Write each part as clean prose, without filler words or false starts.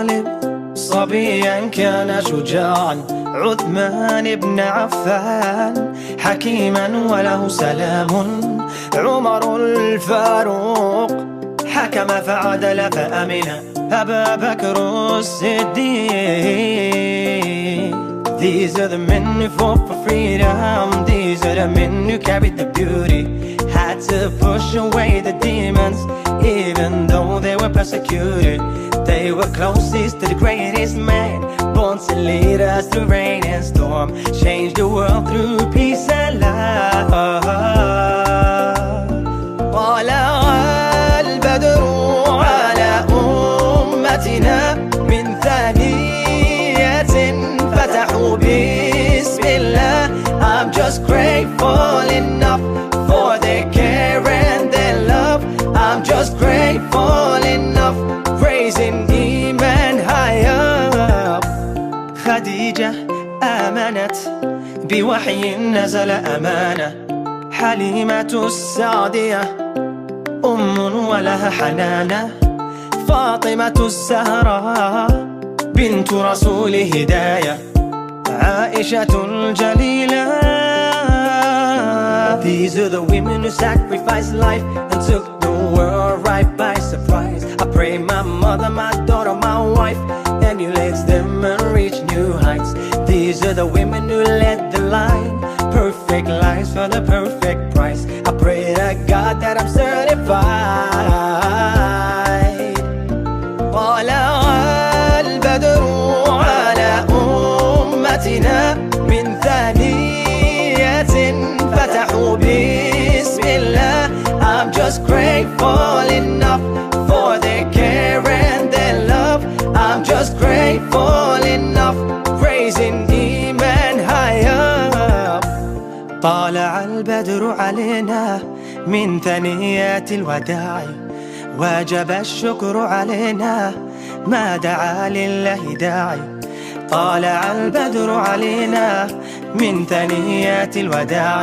طالب. صبيا كان شجاعا عثمان بن عفان، حكيما وله سلام عمر الفاروق، حكم فعدل فأمن أبا بكر الصديق. These are the men who fought for freedom. These are the men who carried the beauty, had to push away the demons even though they were persecuted. They were closest to the greatest man, born to lead us through rain and storm, change the world through peace and love. طلع البدر على أمتنا من ثانية فتحوا بسم الله. I'm just grateful enough for their care and their love. I'm just grateful enough, praising إيمان high up. خديجة آمنت بوحي نزل أمانة، حليمة السعدية أم ولها حنانة، فاطمة الزهراء بنت رسول هداية، عائشة الجليلة. These are the women who sacrificed life and took the world right by surprise. I pray my mother, my daughter, my wife emulates them and reach new heights. These are the women who led the line, perfect lives for the perfect price. I pray to God that I'm certified. طلع البدر على أمتنا من ثانية فتحوا بسم الله. I'm just grateful enough for their care and their love. I'm just grateful enough, praising إيمان high up. طالع البدر علينا من ثنيات الوداع، وجب الشكر علينا ما دعا لله داعي. طالع البدر علينا من ثنيات الوداع،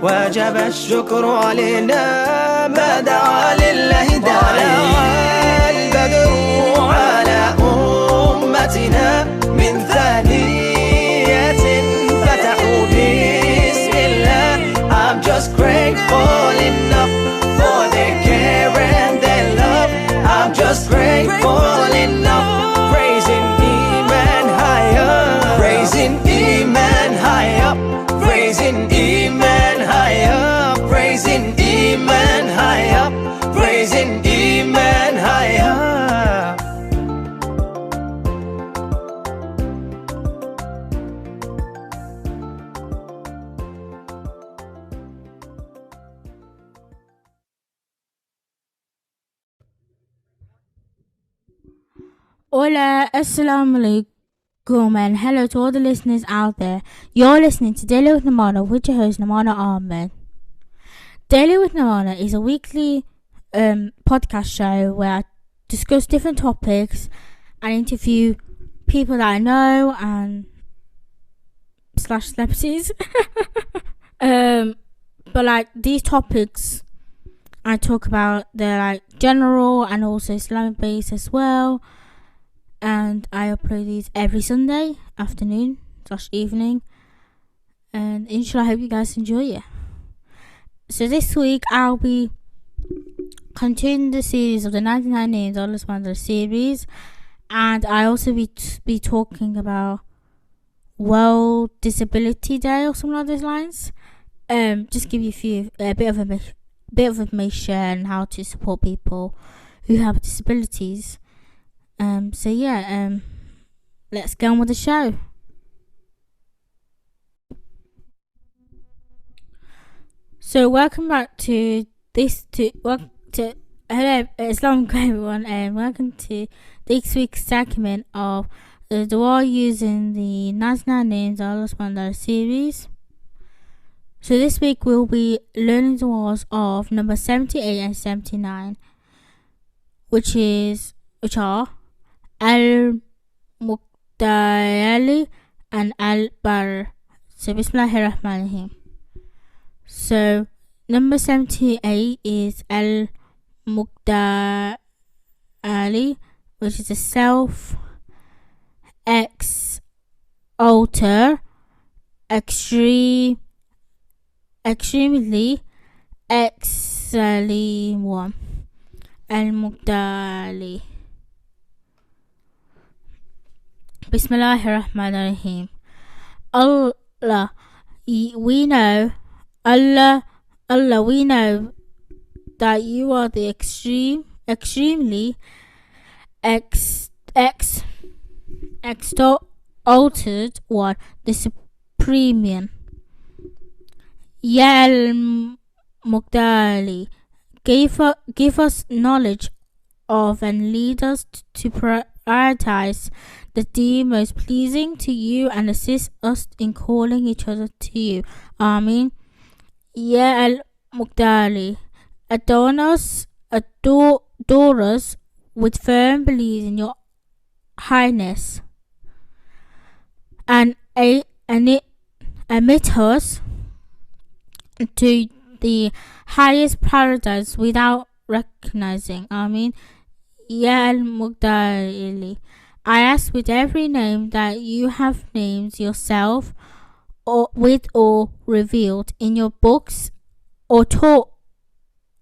وجب الشكر علينا ما دعا لله داعي. طالع البدر على أمتنا من ثانية فتحوا بسم الله. I'm just grateful enough for their care and their love. I'm just grateful enough, praising Iman high up, praising Iman high up, praising Iman high up, praising Iman high up, praising Iman high up. Hola, assalamu alaikum, and hello to all the listeners out there. You're listening to Daily with Namana with your host Namana Ahmed. Daily with Namana is a weekly podcast show where I discuss different topics and interview people that I know and slash celebrities. But like these topics I talk about, they're like general and also Islamic based as well. And I upload these every Sunday afternoon / evening, and inshallah I hope you guys enjoy it. So this week I'll be continuing the series of the 99 Names of Allah Subhanahu wa Ta'ala series, and I also be talking about World Disability Day or something along those lines. Just give you a bit of information how to support people who have disabilities. Let's get on with the show. So welcome back to hello, Assalamu alaikum everyone, and welcome to this week's segment of the dua using the 99 Names of Allah Subhanahu wa Ta'ala series. So this week we'll be learning the duas of number 78 and 79, which are Al-Muqtayali and Al-Bar. So Bismillahirrahmanirrahim. So number 78 is Al-Muqtayali, which is a self alter extremely excellent one المقدالي. Bismillahirrahmanirrahim. Allah, we know that you are the extremely exalted one, the supreme. Ya al-Muqdali, give us knowledge of and lead us to prioritize the deed most pleasing to you and assist us in calling each other to you. Ameen. Ya al-Muqdali, adorn us, adore us with firm belief in your highness, and admit us to the highest paradise without recognizing. Ameen. Ya al-Muqdali, I ask with every name that you have named yourself or revealed in your books or taught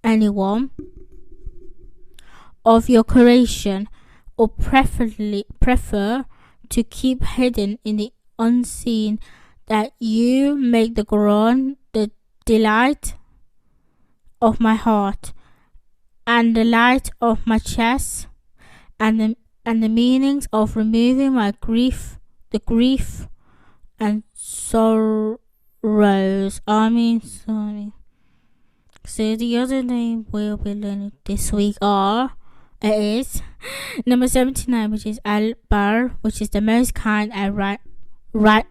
anyone of your creation, or prefer to keep hidden in the unseen, that you make the Quran the delight of my heart and the light of my chest, and the meanings of removing my grief, the grief and sorrows. Ameen. So the other name we'll be learning this week is number 79, which is Al-Bar, which is the most kind and right, the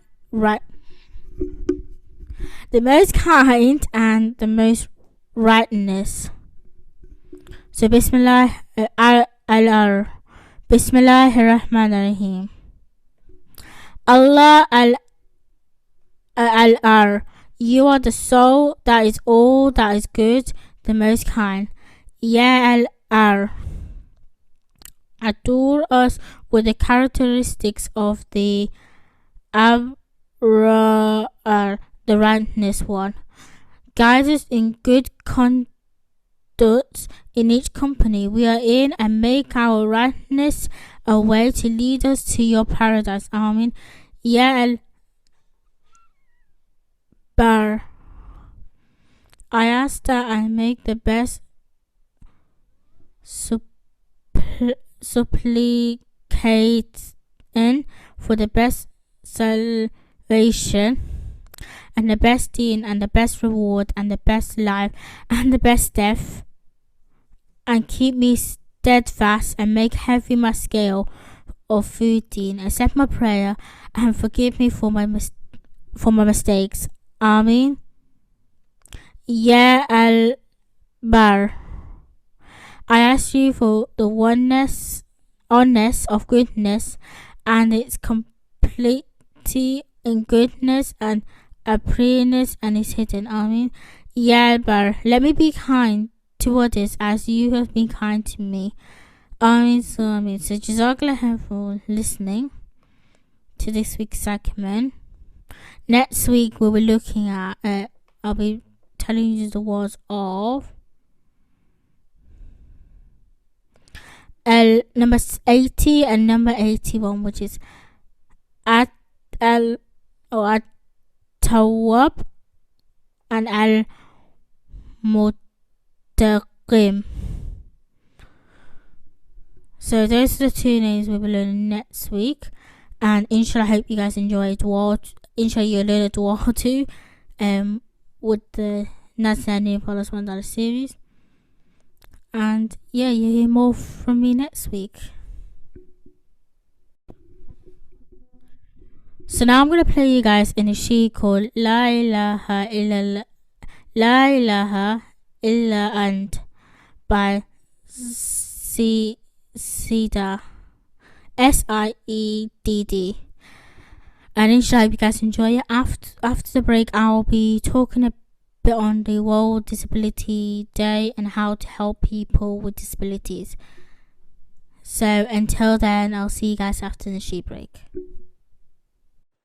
most kind and the most rightness. So Bismillah al-Ar. Bismillahirrahmanirrahim. Allah al-Ar, you are the soul that is all that is good, the most kind. Ya al-Ar, adore us with the characteristics of the Abrar, the rightness one. Guide us in good conduct in each company we are in, and make our rightness a way to lead us to your paradise. Ameen. Ya al-Bar, I ask that I make the best supplication for the best salvation and the best deen and the best reward and the best life and the best death, and keep me steadfast and make heavy my scale of food deen. Accept my prayer and forgive me for my mistakes. Ameen. Ya al-Bar, I ask you for the oneness of goodness and its completity in goodness and appearance and is hidden. Ameen. Ya al-Bar, let me be kind to others as you have been kind to me. Ameen. So Jazakallah for listening to this week's segment. Next week we'll be looking at I'll be telling you the words of number 80 and number 81, which is At-Tawwab and Al-Muttaqim. So those are the two names we'll be learning next week, and inshallah I hope you guys enjoyed inshallah you learned a dua or two with the Nazarene Paulus $1 series. And yeah, you'll hear more from me next week. So now I'm going to play you guys in a sheet called La ilaha illa ant by Sidded, Siedd. And inshallah you guys enjoy it. After the break I'll be talking a bit on the World Disability Day and how to help people with disabilities. So until then, I'll see you guys after the sheet break.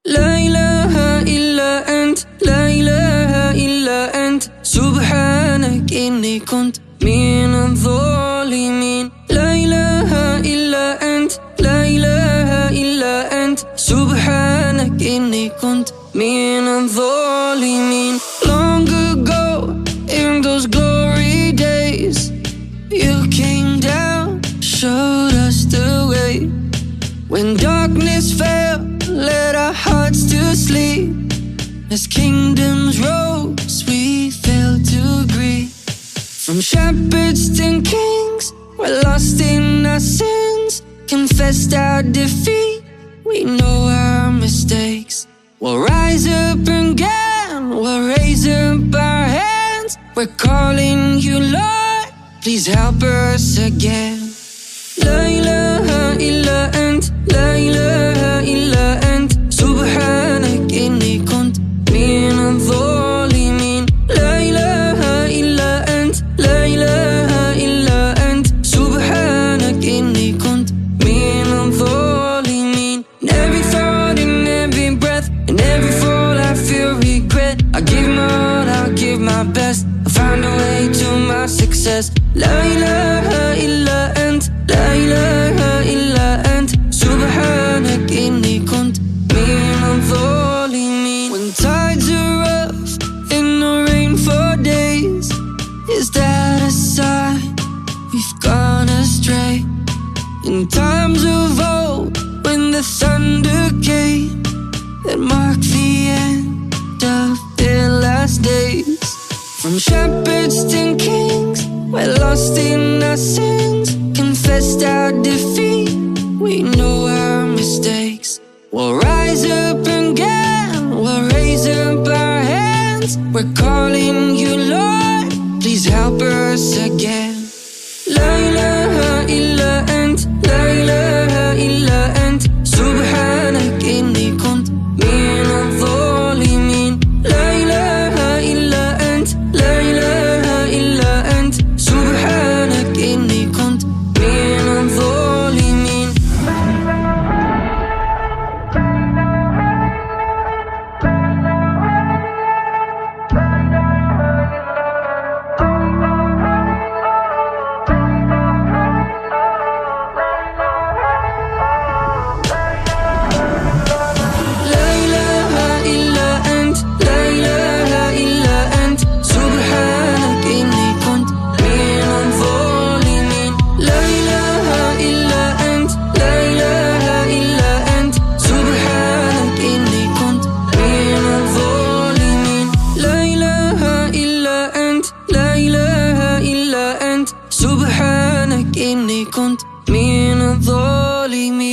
لا إله إلا أنت لا إله إلا أنت سبحانك إني كنت من الظالمين لا إله إلا أنت لا إله إلا أنت سبحانك إني كنت من الظالمين. Long ago in those glory days you came down, showed us the way. When darkness fell, let our hearts to sleep. As kingdoms rose, we fell to grief. From shepherds to kings, we're lost in our sins. Confessed our defeat, we know our mistakes. We'll rise up again, we'll raise up our hands. We're calling you, Lord, please help us again. لا إله إلا أنت لا إله إلا أنت سبحانك إني كنت من الظالمين لا إله إلا أنت لا إله إلا أنت سبحانك إني كنت من الظالمين. In every thought, in every breath, in every fall I feel regret. I give my all, I'll give my best. I find a way to my success. لا إله إلا أنت لا إله إلا أنت سبحانك إني كنت من الظالمين. When tides are rough in the rain for days, is that a sign we've gone astray? In times of old, when the thunder came, that marked the end of their last days. From shepherds to kings, we're lost in our sins. Confessed our defeat, we know our mistakes. We'll rise up again, we'll raise up our hands. We're calling you, Lord, please help us again. لا إله إلا أنت لا إله إلا أنت سبحانك إني كنت من الظالمين لا إله إلا أنت لا إله إلا أنت سبحانك إني كنت من الظالمين. لا إله إلا أنت لا إله إلا أنت سبحانك إني كنت من الظالمين لا إله إلا أنت لا إله إلا أنت سبحانك إني كنت من الظالمين لا إله إلا أنت لا إله إلا أنت سبحانك إني كنت من الظالمين.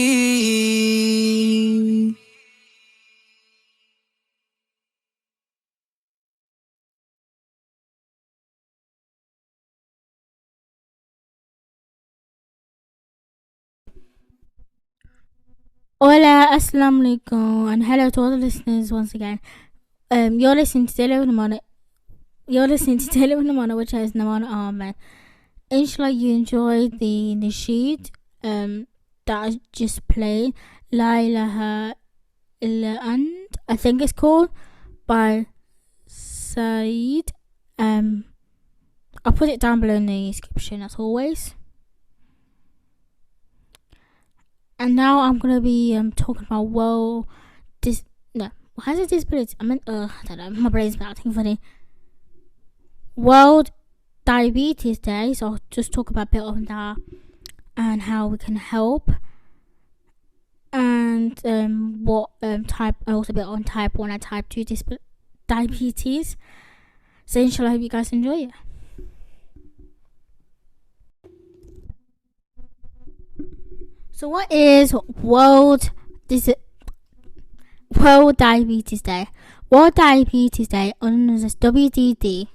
Hola, assalamu alaikum, and hello to all the listeners once again. You're listening to Daily with Namana. You're listening to Daily with Namana, which is Namana Ahmed. Inshallah, you enjoyed the nasheed that I just played. La ilaha illa ant, I think it's called, by Saeed. I'll put it down below in the description as always. And now I'm gonna be talking about why is it disability? I don't know, my brain's acting funny. World Diabetes Day, so I'll just talk about a bit of that and how we can help, and what type, also a bit on type 1 and type 2 diabetes. So inshallah, I hope you guys enjoy it. So what is World Diabetes Day? World Diabetes Day, known as WDD.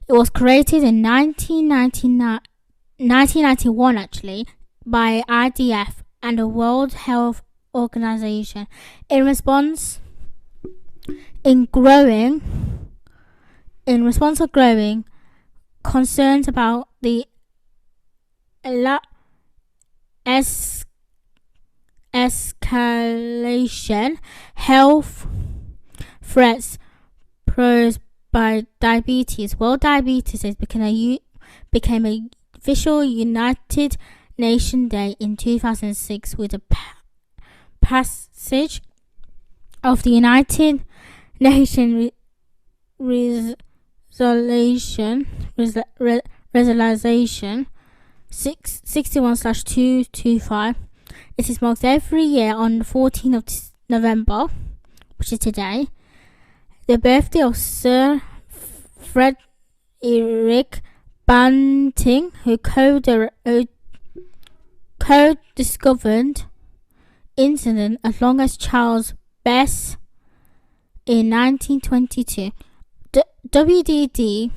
It was created in 1991 actually, by IDF and the World Health Organization in response of growing concerns about the escalation health threats posed by diabetes. World Diabetes Day became a official United Nations Day in 2006 with the passage of the United Nations Resolution 61/225. It is marked every year on the 14th of November, which is today, the birthday of Sir Frederick Banting, who co-discovered insulin along as Charles Bess in 1922. WDD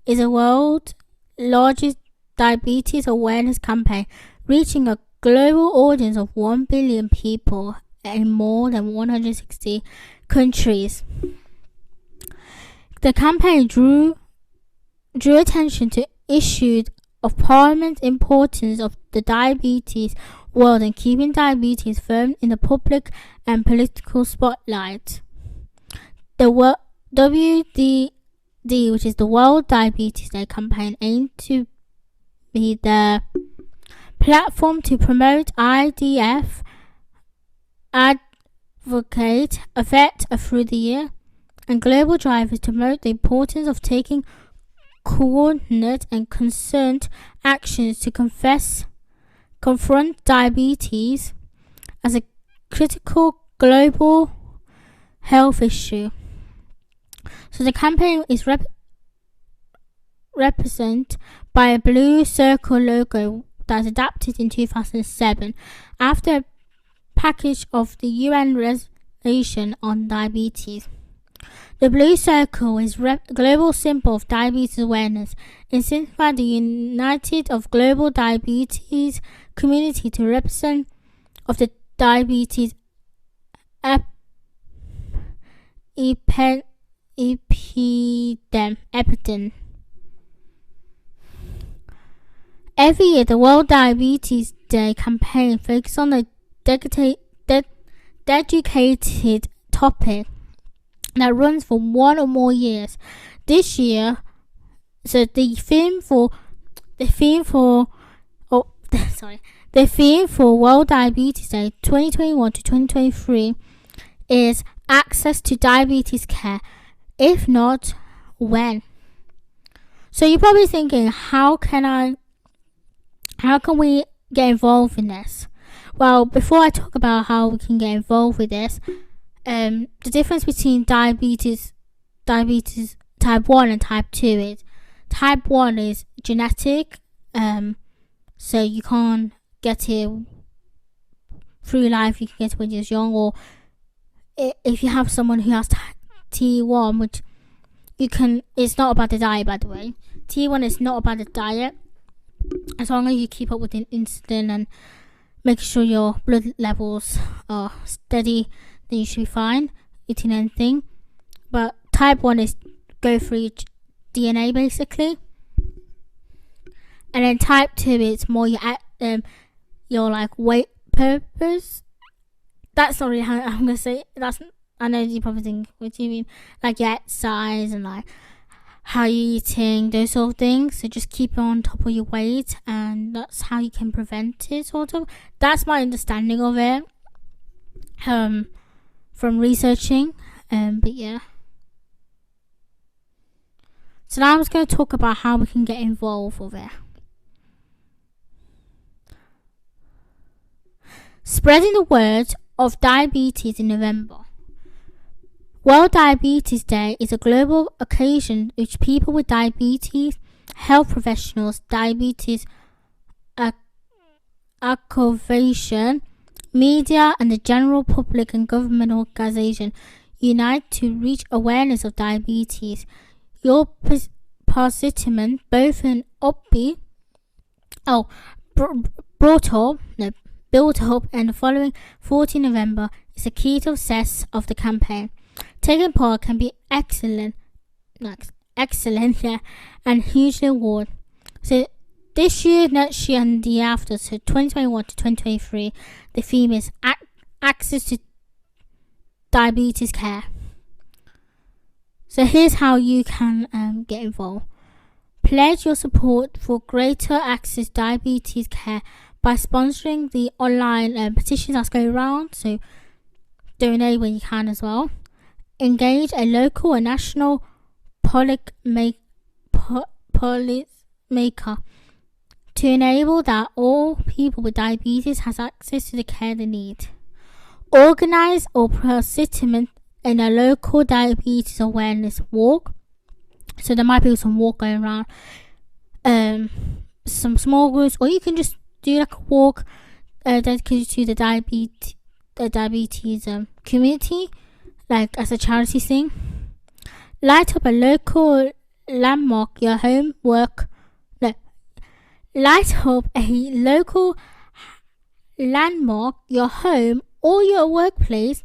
is the world's largest diabetes awareness campaign, reaching a global audience of 1 billion people in more than 160 countries. The campaign drew attention to issues of paramount importance of the diabetes world and keeping diabetes firm in the public and political spotlight. The WDD, which is the World Diabetes Day campaign, aimed to be the platform to promote IDF, advocate, affect through the year, and global drivers to promote the importance of taking coordinate and concerned actions to confront diabetes as a critical global health issue. So the campaign is represented by a blue circle logo that was adapted in 2007 after a package of the UN resolution on diabetes. The blue circle is a global symbol of diabetes awareness. It signifies the united of global diabetes community to represent of the diabetes epidemic. Every year, the World Diabetes Day campaign focuses on a dedicated topic that runs for 1 or more years. This year, so the theme for World Diabetes Day 2021 to 2023 is access to diabetes care. If not, when? So you're probably thinking, how can we get involved in this? Well, before I talk about how we can get involved with this, the difference between diabetes type 1 and type 2 is type 1 is genetic, so you can't get it through life. You can get it when you're young, or if you have someone who has T1, which you can, it's not about the diet, by the way. T1 is not about the diet. As long as you keep up with the insulin and make sure your blood levels are steady, then you should be fine eating anything. But type 1 is go through DNA basically. And then type 2 is more your like weight purpose. That's not really how I'm gonna say it. I know you probably think, what do you mean? Like your exercise and like how you're eating, those sort of things. So just keep on top of your weight, and that's how you can prevent it, sort of. That's my understanding of it from researching. But yeah. So now I'm just going to talk about how we can get involved with it. Spreading the word of diabetes in November. World Diabetes Day is a global occasion which people with diabetes, health professionals, diabetes activation, media, and the general public and government organization unite to reach awareness of diabetes. Your participant, both in built up, and the following 14 November is the key to success of the campaign. Taking part can be excellent, and hugely rewarding. So this year, next year, and the year after, so 2021 to 2023, the theme is access to diabetes care. So here's how you can get involved. Pledge your support for greater access to diabetes care by sponsoring the online petitions that's going around. So donate when you can as well. Engage a local and national policymaker to enable that all people with diabetes has access to the care they need. Organize or participate in a local diabetes awareness walk. So there might be some walk going around, some small groups, or you can just do like a walk dedicated to the diabetes community, like as a charity thing. Light up a local landmark, your home work. No, light up a local landmark, your home or your workplace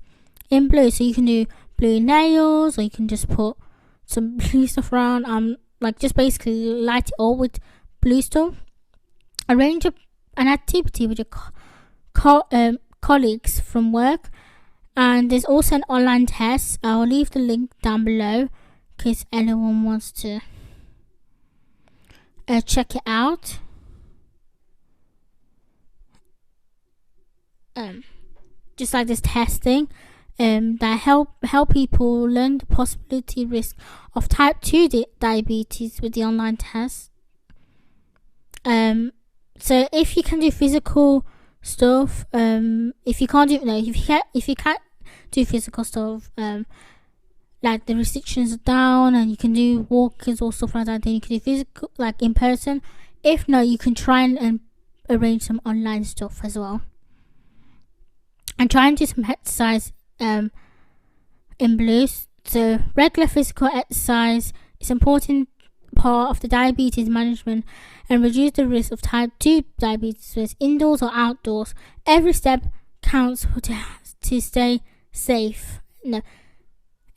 in blue. So you can do blue nails, or you can just put some blue stuff around. Like just basically light it all with blue stuff. Arrange an activity with your colleagues from work. And there's also an online test. I'll leave the link down below in case anyone wants to check it out. Just like this testing that help people learn the possibility risk of type 2 diabetes with the online test. So if you can do physical stuff, if you can't do physical stuff, like the restrictions are down and you can do walkers or stuff like that, then you can do physical, like in person. If not, you can try and arrange some online stuff as well. And try and do some exercise in blues. So regular physical exercise is important part of the diabetes management and reduce the risk of type 2 diabetes, whether it's indoors or outdoors. Every step counts to stay safe. No,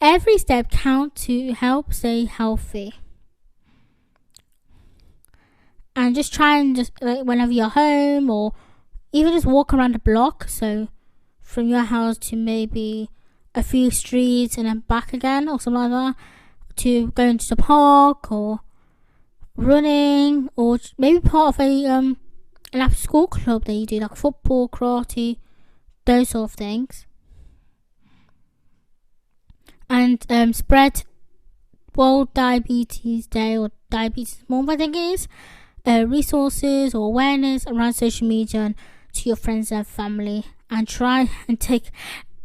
every step counts to help stay healthy. And just try and just like whenever you're home, or even just walk around the block. So from your house to maybe a few streets and then back again, or something like that, to go into the park or running, or maybe part of an after school club that you do, like football, karate, those sort of things. And spread World Diabetes Day or Diabetes Month, I think it is, resources or awareness around social media and to your friends and family. And try and take,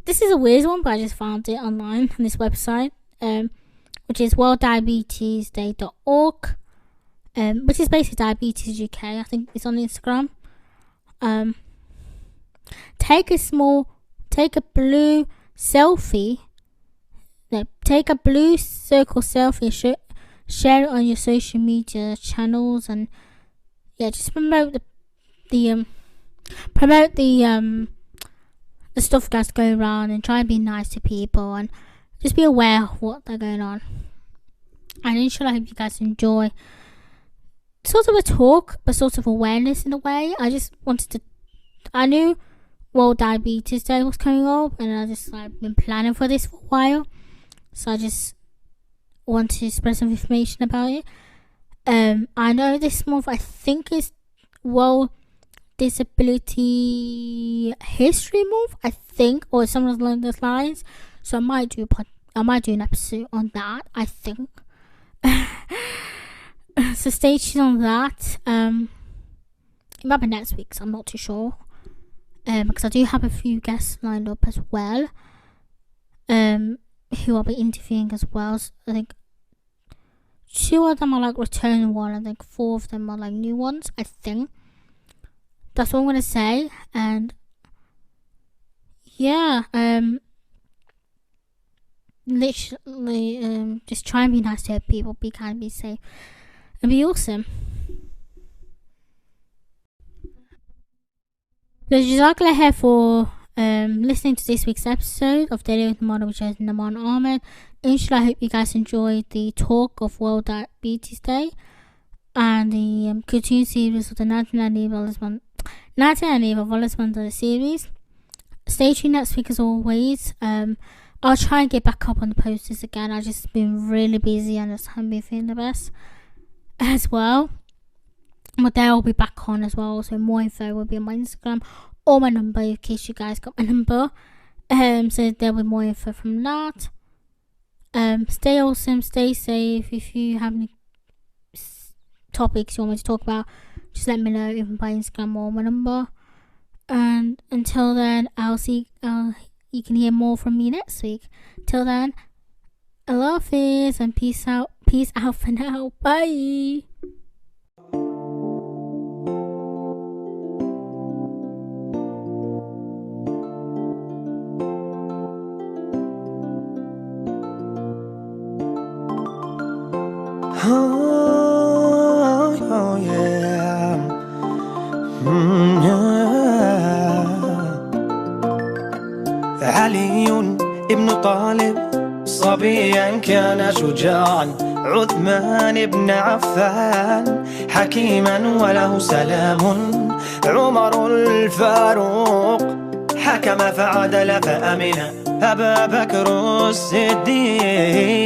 this is a weird one, but I just found it online on this website, which is worlddiabetesday.org, which is basically Diabetes UK. I think it's on Instagram. Take a blue selfie. No, take a blue circle selfie. Share it on your social media channels, and just promote the stuff that's going around, and try and be nice to people and just be aware of what they're going on. And inshallah, I hope you guys enjoy sort of a talk, but sort of awareness in a way. I knew World Diabetes Day was coming up, and I just been planning for this for a while. So I just want to spread some information about it. I know this month, I think, is World Disability History Month, I think, or something along those lines. So I might do an episode on that, I think. So stay tuned on that. It might be next week, so I'm not too sure. Because I do have a few guests lined up as well, who I'll be interviewing as well. So I think 2 of them are like returning one. I think 4 of them are like new ones, I think. That's what I'm going to say. And literally, just try and be nice to people, be kind, be safe, and be awesome. So Jazakallah khair for listening to this week's episode of Daily with Naman, which is Naman Ahmed. Inshallah, I hope you guys enjoyed the talk of World Diabetes Day. and the cartoon series of the 1990 Volleyball series. Stay tuned next week as always. I'll try and get back up on the posters again. I've just been really busy and just haven't been feeling the best as well. But they'll be back on as well. So more info will be on my Instagram or my number in case you guys got my number. So there'll be more info from that. Stay awesome, stay safe. If you have any topics you want me to talk about, just let me know even by Instagram or my number. And until then, you can hear more from me next week. Till then, Allah Hafiz and peace out for now. Bye. Oh yeah. علي ابن طالب صبيا كان شجاعا، عثمان بن عفان حكيما وله سلام، عمر الفاروق حكم فعدل فأمن، أبا بكر الصديق.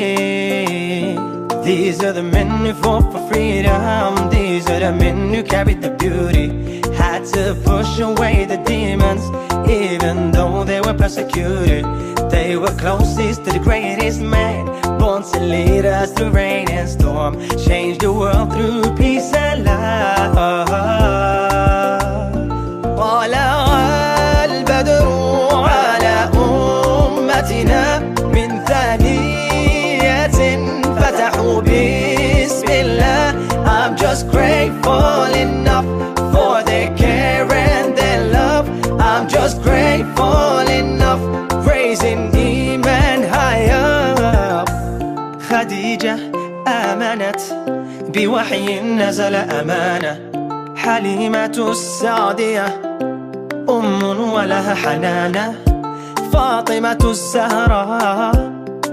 These are the men who fought for freedom. These are the men who carried the beauty, had to push away the demons even though they were persecuted. They were closest to the greatest man, born to lead us through rain and storm, change the world through peace and love. طلع البدر على أمتنا من ثانية فتحوا بسم الله. I'm just grateful enough for their care and their love. I'm just grateful enough, raising iman high up. خديجة آمنت بوحي نزل أمانة، حليمة السعدية أم ولها حنانة، فاطمة الزهراء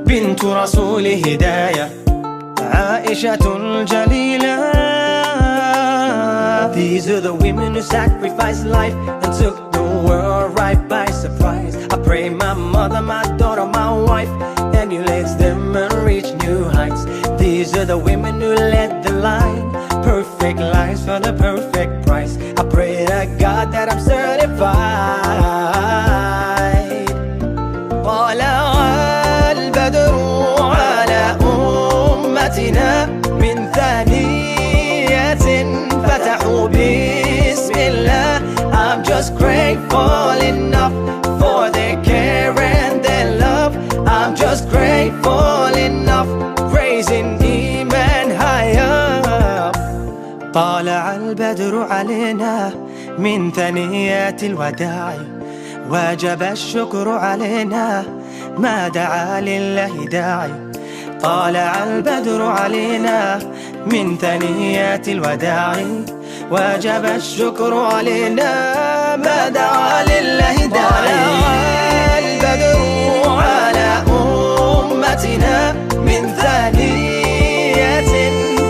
بنت رسول هداية، عائشة الجليلة. These are the women who sacrificed life and took the world right by surprise. I pray my mother, my daughter, my wife emulates them and reach new heights. These are the women who led the line, perfect lives for the perfect price. I pray to God that I'm certified. طلع البدر على أمتنا من ثانية فتحوا بسم الله. I'm just grateful enough for their care and their love. I'm just grateful enough, raising iman high up. طالع البدر علينا من ثنيات الوداع، وجب الشكر علينا ما دعا لله داعي. طالع البدر علينا من ثنيات الوداع، وجب الشكر علينا ما دعا لله داعي. طالع البدر على أمتنا من ثانية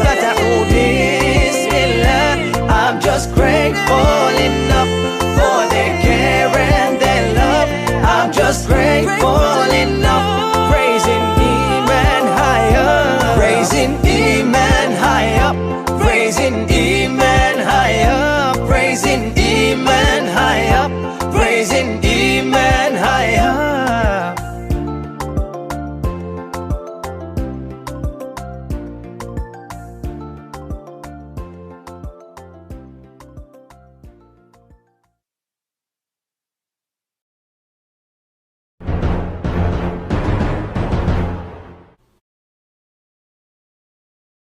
فتحوا بسم الله. I'm just grateful enough for their care and their love. I'm just grateful